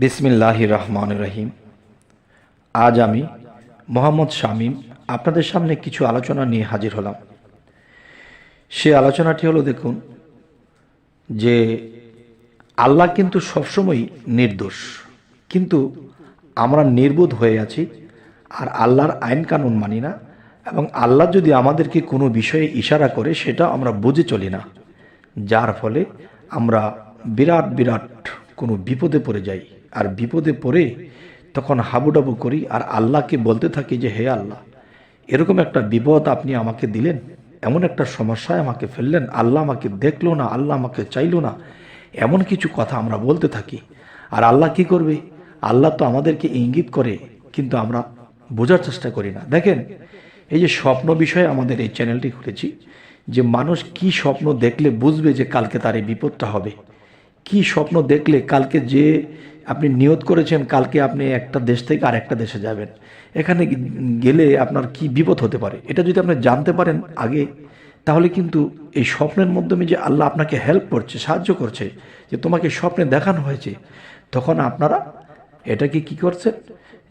বিসমিল্লাহির রহমানির রহিম। আজ আমি মোহাম্মদ শামীম আপনাদের সামনে কিছু আলোচনা নিয়ে হাজির হলাম। সে আলোচনাটি হলো, দেখুন যে আল্লাহ কিন্তু সবসময়ই নির্দোষ, কিন্তু আমরা নির্বোধ হয়ে আছি আর আল্লাহর আইন কানুন মানি না, এবং আল্লাহ যদি আমাদেরকে কোনো বিষয়ে ইশারা করে সেটা আমরা বুঝে চলি না, যার ফলে আমরা বিরাট বিরাট কোনো বিপদে পড়ে যাই। আর বিপদে পড়ে তখন হাবুডাবু করি আর আল্লাহকে বলতে থাকি যে, হে আল্লাহ, এরকম একটা বিপদ আপনি আমাকে দিলেন, এমন একটা সমস্যায় আমাকে ফেললেন, আল্লাহ আমাকে দেখলো না, আল্লাহ আমাকে চাইলো না, এমন কিছু কথা আমরা বলতে থাকি। আর আল্লাহ কি করবে? আল্লাহ তো আমাদেরকে ইঙ্গিত করে, কিন্তু আমরা বোঝার চেষ্টা করি না। দেখেন, এই যে স্বপ্ন বিষয়ে আমাদের এই চ্যানেলটি খুলেছি, যে মানুষ কি স্বপ্ন দেখলে বুঝবে যে কালকে তার এই বিপদটা হবে, কি স্বপ্ন দেখলে কালকে যে আপনি নিয়ত করেছেন কালকে আপনি একটা দেশ থেকে আর একটা দেশে যাবেন, এখানে গেলে আপনার কি বিপদ হতে পারে, এটা যদি আপনি জানতে পারেন আগে, তাহলে কিন্তু এই স্বপ্নের মাধ্যমে যে আল্লাহ আপনাকে হেল্প করছে, সাহায্য করছে, যে তোমাকে স্বপ্নে দেখানো হয়েছে, তখন আপনারা এটাকে কি করছেন,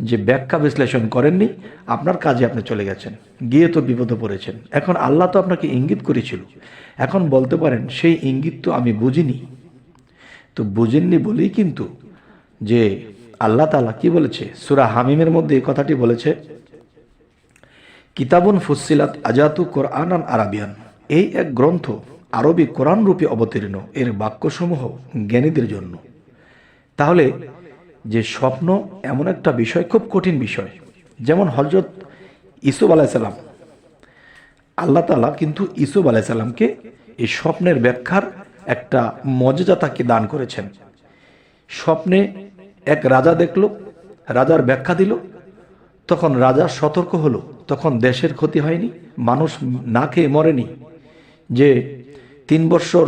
যে ব্যাখ্যা বিশ্লেষণ করেননি, আপনার কাজে আপনি চলে গেছেন, গিয়ে তো বিপদে পড়েছেন। এখন আল্লাহ তো আপনাকে ইঙ্গিত করেছিল, এখন বলতে পারেন সেই ইঙ্গিত তো আমি বুঝিনি। তো বুঝেননি বলেই কিন্তু যে আল্লাহ তাআলা কি বলেছে, সূরা হামিমের মধ্যে এই কথাটি বলেছে, কিতাবুন ফুসসিলাত আজাতু কোরআনান আরাবিয়ান, এই এক গ্রন্থ আরবি কোরআন রূপে অবতীর্ণ, এর বাক্যসমূহ জ্ঞানীদের জন্য। তাহলে যে স্বপ্ন এমন একটা বিষয়, খুব কঠিন বিষয়, যেমন হযরত ইউসুফ আলাইহিসসালাম, আল্লাহ তাআলা কিন্তু ইউসুফ আলাইহিসসালামকে এই স্বপ্নের ব্যাখ্যার একটা মর্যাদা তাকে দান করেছেন। স্বপ্নে এক রাজা দেখল, রাজার ব্যাখ্যা দিল, তখন রাজা সতর্ক হলো, তখন দেশের ক্ষতি হয়নি, মানুষ না খেয়ে মরেনি, যে 3 বৎসর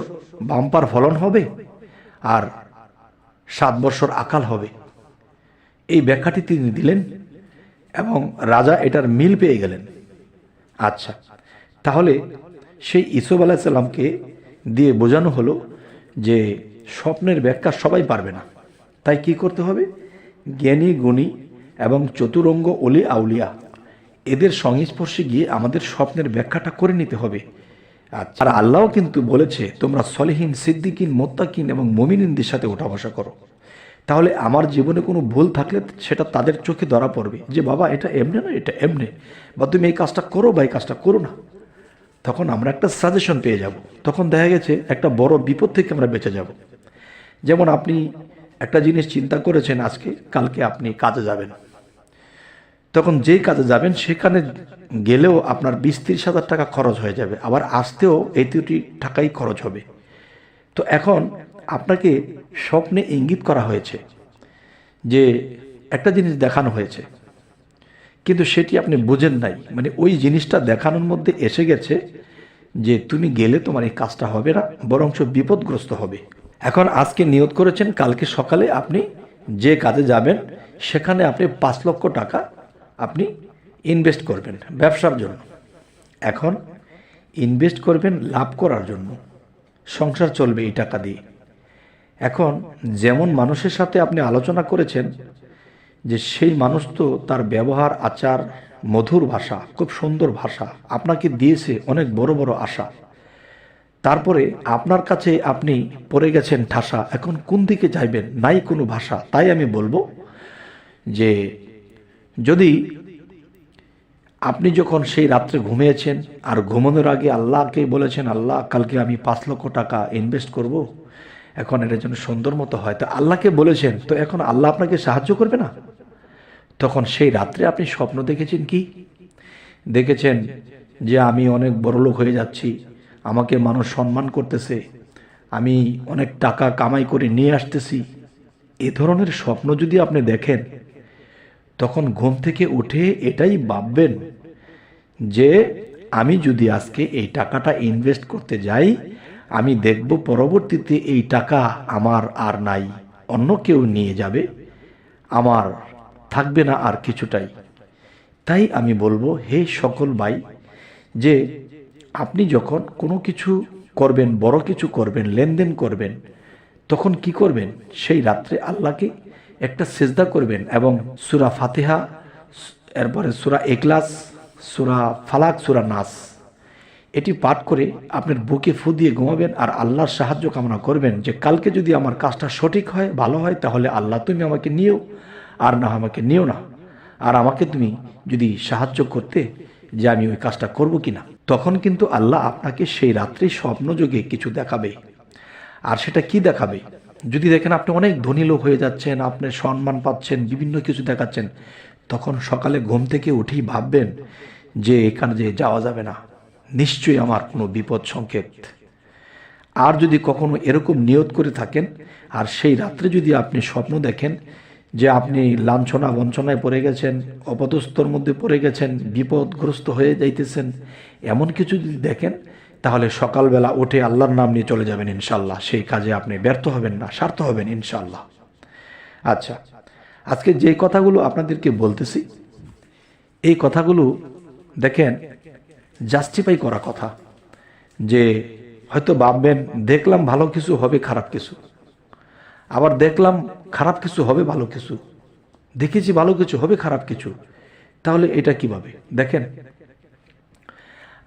বাম্পার ফলন হবে আর 7 বৎসর আকাল হবে। এই ব্যাখ্যাটি তিনি দিলেন এবং রাজা এটার মিল পেয়ে গেলেন। আচ্ছা, তাহলে সেই ইউসুফ আলাইহিস সালামকে দিয়ে বোঝানো হলো যে স্বপ্নের ব্যাখ্যা সবাই পারবে না, তাই কি করতে হবে, জ্ঞানী গুণী এবং চতুরঙ্গ ওলি আউলিয়া এদের সংস্পর্শে গিয়ে আমাদের স্বপ্নের ব্যাখ্যাটা করে নিতে হবে। আর আল্লাহও কিন্তু বলেছে, তোমরা সলিহিন, সিদ্দিকিন, মোত্তাকিন এবং মুমিনিনদের সাথে ওঠা বসা করো। তাহলে আমার জীবনে কোনো ভুল থাকলে সেটা তাদের চোখে ধরা পড়বে, যে বাবা এটা এমনে না, এটা এমনে, বা তুমি এই কাজটা করো বা এই কাজটা করো না। তখন আমরা একটা সাজেশন পেয়ে যাব, তখন দেখা গেছে একটা বড় বিপদ থেকে আমরা বেঁচে যাব। যেমন আপনি একটা জিনিস চিন্তা করেছেন, আজকে কালকে আপনি কাজে যাবেন, তখন যেই কাজে যাবেন সেখানে গেলেও আপনার 20-30 হাজার টাকা খরচ হয়ে যাবে, আবার আসতেও এই 2টি টাকাই খরচ হবে। তো এখন আপনাকে স্বপ্নে ইঙ্গিত করা হয়েছে, যে একটা জিনিস দেখানো হয়েছে, কিন্তু সেটি আপনি বুঝেন নাই, মানে ওই জিনিসটা দেখানোর মধ্যে এসে গেছে যে তুমি গেলে তোমার এই কাজটা হবে না, বরঞ্চ বিপদগ্রস্ত হবে। এখন আজকে নিয়ত করেছেন কালকে সকালে আপনি যে কাজে যাবেন সেখানে আপনি 5 লক্ষ টাকা আপনি ইনভেস্ট করবেন ব্যবসার জন্য। এখন ইনভেস্ট করবেন লাভ করার জন্য, সংসার চলবে এই টাকা দিয়ে। এখন যেমন মানুষের সাথে আপনি আলোচনা করেছেন, যে সেই মানুষ তো তার ব্যবহার আচার, মধুর ভাষা, খুব সুন্দর ভাষা আপনাকে দিয়েছে, অনেক বড় বড় আশা, তারপরে আপনার কাছে আপনি পড়ে গেছেন ঠাসা, এখন কোন দিকে যাইবেন, নাই কোনো ভাষা। তাই আমি বলবো যে যদি আপনি যখন সেই রাত্রে ঘুমিয়েছেন আর ঘুমানোর আগে আল্লাহকে বলেছেন, আল্লাহ কালকে আমি 5 লক্ষ টাকা ইনভেস্ট করব, এখন এটা যেন সুন্দর মতো হয়, তো আল্লাহকে বলেছেন, তো এখন আল্লাহ আপনাকে সাহায্য করবে না? তখন সেই রাত্রে আপনি স্বপ্ন দেখেছেন কি? দেখেছেন যে আমি অনেক বড়লোক হয়ে যাচ্ছি, আমাকে মানুষ সম্মান করতেছে, আমি অনেক টাকা কামাই করে নিয়ে আসতেছি। এ ধরনের স্বপ্ন যদি আপনি দেখেন, তখন ঘুম থেকে উঠে এটাই ভাববেন যে আমি যদি আজকে এই টাকাটা ইনভেস্ট করতে যাই, আমি দেখব পরবর্তীতে এই টাকা আমার আর নাই, অন্য কেউ নিয়ে যাবে, আমার থাকবে না আর কিছুটাই। তাই আমি বলবো, হে সকল ভাই, যে আপনি যখন কোনো কিছু করবেন, বড় কিছু করবেন, লেনদেন করবেন, তখন কি করবেন, সেই রাত্রে আল্লাহকে একটা সিজদা করবেন এবং সূরা ফাতিহা, এরপরে সূরা ইখলাস, সূরা ফালাক, সূরা নাস এটি পাঠ করে আপনার বুকে ফু দিয়ে ঘুমাবেন আর আল্লাহর সাহায্য কামনা করবেন যে কালকে যদি আমার কাজটা সঠিক হয়, ভালো হয়, তাহলে আল্লাহ তুমি আমাকে নিও, আর না আমাকে নিও না। আর আমাকে তুমি যদি সাহায্য করতে যে আমি ওই কাজটা করব কিনা, তখন কিন্তু আল্লাহ আপনাকে সেই রাত্রে স্বপ্নযোগে কিছু দেখাবে। আর সেটা কি দেখাবে? যদি দেখেন আপনি অনেক ধনী লোক হয়ে যাচ্ছেন, আপনি সম্মান পাচ্ছেন, বিভিন্ন কিছু দেখাচ্ছেন, তখন সকালে ঘুম থেকে উঠেই ভাববেন যে এখানে যে যাওয়া যাবে না, নিশ্চয়ই আমার কোনো বিপদ সংকেত। আর যদি কখনো এরকম নিয়ত করে থাকেন আর সেই রাত্রে যদি আপনি স্বপ্ন দেখেন যে আপনি লাঞ্ছনা বঞ্চনায় পড়ে গেছেন, অপদস্থর মধ্যে পড়ে গেছেন, বিপদগ্রস্ত হয়ে যাইতেছেন, এমন কিছু যদি দেখেন, তাহলে সকালবেলা উঠে আল্লাহর নাম নিয়ে চলে যাবেন ইনশাল্লাহ। সেই কাজে আপনি ব্যর্থ হবেন না, সার্থ হবেন ইনশাল্লাহ। আচ্ছা, আজকে যে কথাগুলো আপনাদেরকে বলতেছি, এই কথাগুলো দেখেন জাস্টিফাই করা কথা, যে হয়তো ভাববেন দেখলাম ভালো কিছু হবে, খারাপ কিছু, আবার দেখলাম খারাপ কিছু হবে, ভালো কিছু দেখেছি, ভালো কিছু হবে, খারাপ কিছু। তাহলে এটা কিভাবে? দেখেন,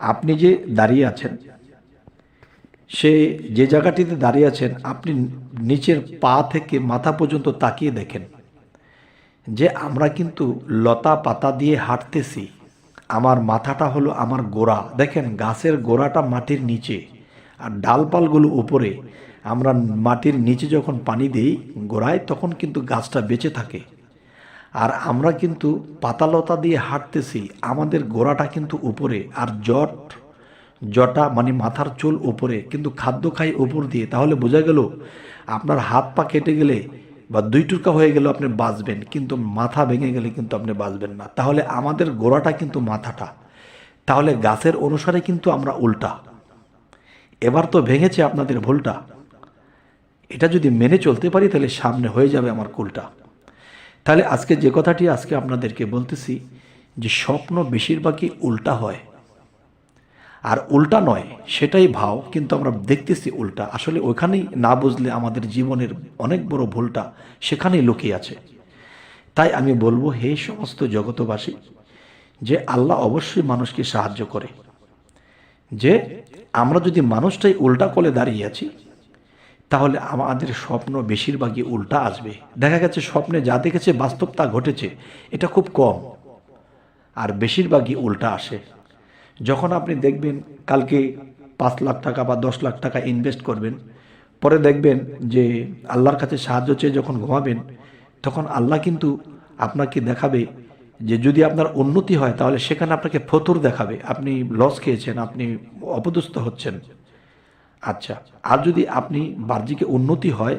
আপনি যে দাঁড়িয়ে আছেন, সে যে জায়গাটিতে দাঁড়িয়ে আছেন, আপনি নিচের পা থেকে মাথা পর্যন্ত তাকিয়ে দেখেন যে আমরা কিন্তু লতা পাতা দিয়ে হাঁটতেছি, আমার মাথাটা হলো আমার গোড়া। দেখেন গাছের গোড়াটা মাটির নিচে আর ডালপালগুলো উপরে। আমরা মাটির নিচে যখন পানি দিই গোড়ায়, তখন কিন্তু গাছটা বেঁচে থাকে। আর আমরা কিন্তু পাতালতা দিয়ে হাঁটতেছি, আমাদের গোড়াটা কিন্তু উপরে, আর জটা মানে মাথার চুল উপরে, কিন্তু খাদ্য খাই উপর দিয়ে। তাহলে বোঝা গেল আপনার হাত পা কেটে গেলে বা দুই টুকরা হয়ে গেলে আপনি বাঁচবেন, কিন্তু মাথা ভেঙে গেলে কিন্তু আপনি বাঁচবেন না। তাহলে আমাদের গোড়াটা কিন্তু মাথাটা, তাহলে গাছের অনুসারে কিন্তু আমরা উল্টা। এবার তো ভেঙেছে আপনাদের ভুলটা, এটা যদি মেনে চলতে পারি তাহলে সামনে হয়ে যাবে আমার কুলটা। তাহলে আজকে যে কথাটি আজকে আপনাদেরকে বলতেছি, যে স্বপ্ন বেশিরভাগই উল্টা হয়, আর উল্টা নয় সেটাই ভাও, কিন্তু আমরা দেখতেছি উল্টা। আসলে ওইখানেই না বুঝলে আমাদের জীবনের অনেক বড় ভুলটা সেখানেই লুকিয়ে আছে। তাই আমি বলবো, হে সমস্ত জগতবাসী, যে আল্লাহ অবশ্যই মানুষকে সাহায্য করে। যে আমরা যদি মানুষটাই উল্টা কোলে দাঁড়িয়ে আছি, তাহলে আমাদের স্বপ্ন বেশিরভাগই উল্টা আসবে। দেখা গেছে স্বপ্নে যা দেখেছে বাস্তব তা ঘটেছে, এটা খুব কম, আর বেশিরভাগই উল্টা আসে। যখন আপনি দেখবেন কালকে 5 লাখ টাকা বা 10 লাখ টাকা ইনভেস্ট করবেন, পরে দেখবেন যে আল্লাহর কাছে সাহায্য চেয়ে যখন ঘুমাবেন, তখন আল্লাহ কিন্তু আপনাকে দেখাবে যে যদি আপনার উন্নতি হয় তাহলে সেখানে আপনাকে ফতুর দেখাবে, আপনি লস খেয়েছেন, আপনি অপদস্থ হচ্ছেন। আচ্ছা, আর যদি আপনি বাহ্যিক উন্নতি হয়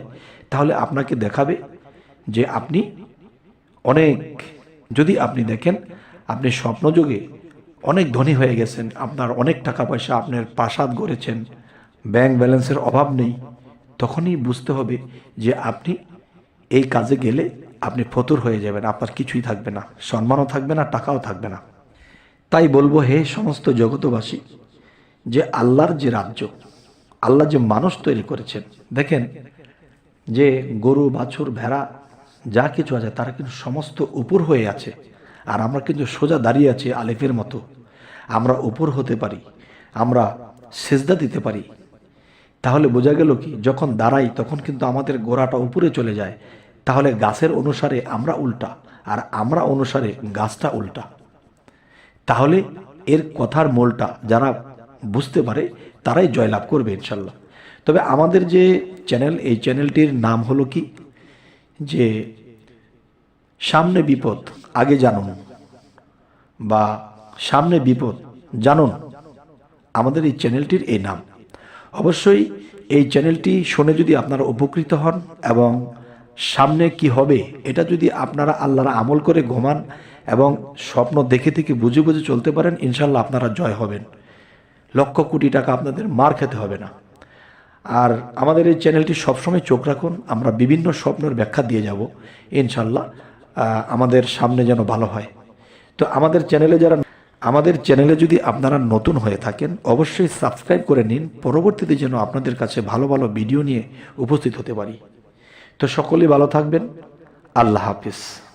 তাহলে আপনাকে দেখাবে যে আপনি অনেক, যদি আপনি দেখেন আপনি স্বপ্নযোগে অনেক ধনী হয়ে গেছেন, আপনার অনেক টাকা পয়সা, আপনার প্রাসাদ গড়েছেন, ব্যাংক ব্যালেন্সের অভাব নেই, তখনই বুঝতে হবে যে আপনি এই কাজে গেলে আপনি ফতুর হয়ে যাবেন, আপনার কিছুই থাকবে না, সম্মানও থাকবে না, টাকাও থাকবে না। তাই বলবো, হে সমস্ত জগতবাসী, যে আল্লাহর যে রাজ্য, আল্লাহ যে মানুষ তৈরি করেছেন, দেখেন যে গরু বাছুর ভেড়া যা কিছু আছে তারা কিন্তু সমস্ত উপর হয়ে আছে, আর আমরা কিন্তু সোজা দাঁড়িয়ে আছি আলিফের মতো। আমরা উপর হতে পারি, আমরা সেজদা দিতে পারি। তাহলে বোঝা গেল কি, যখন দাঁড়াই তখন কিন্তু আমাদের গোড়াটা উপরে চলে যায়। তাহলে গাছের অনুসারে আমরা উল্টা, আর আমরা অনুসারে গাছটা উল্টা। তাহলে এর কথার মোলটা যারা বুঝতে পারে তারাই জয়লাভ করবে ইনশাল্লাহ। তবে আমাদের যে চ্যানেল, এই চ্যানেলটির নাম হলো কি, যে সামনে বিপদ আগে জানুন, বা সামনে বিপদ জানুন, আমাদের এই চ্যানেলটির এই নাম। অবশ্যই এই চ্যানেলটি শুনে যদি আপনারা উপকৃত হন এবং সামনে কি হবে এটা যদি আপনারা আল্লাহর আমল করে ঘুমান এবং স্বপ্ন দেখে থেকে বুঝে বুঝে চলতে পারেন, ইনশাল্লাহ আপনারা জয় হবেন, লক্ষ কোটি টাকা আপনাদের মার খেতে হবে না। আর আমাদের এই চ্যানেলটি সবসময় চোখ রাখুন, আমরা বিভিন্ন স্বপ্নের ব্যাখ্যা দিয়ে যাব ইনশাল্লাহ, আমাদের সামনে যেন ভালো হয়। তো আমাদের চ্যানেলে যদি আপনারা নতুন হয়ে থাকেন অবশ্যই সাবস্ক্রাইব করে নিন, পরবর্তীতে যেন আপনাদের কাছে ভালো ভালো ভিডিও নিয়ে উপস্থিত হতে পারি। তো সকলেই ভালো থাকবেন, আল্লাহ হাফিজ।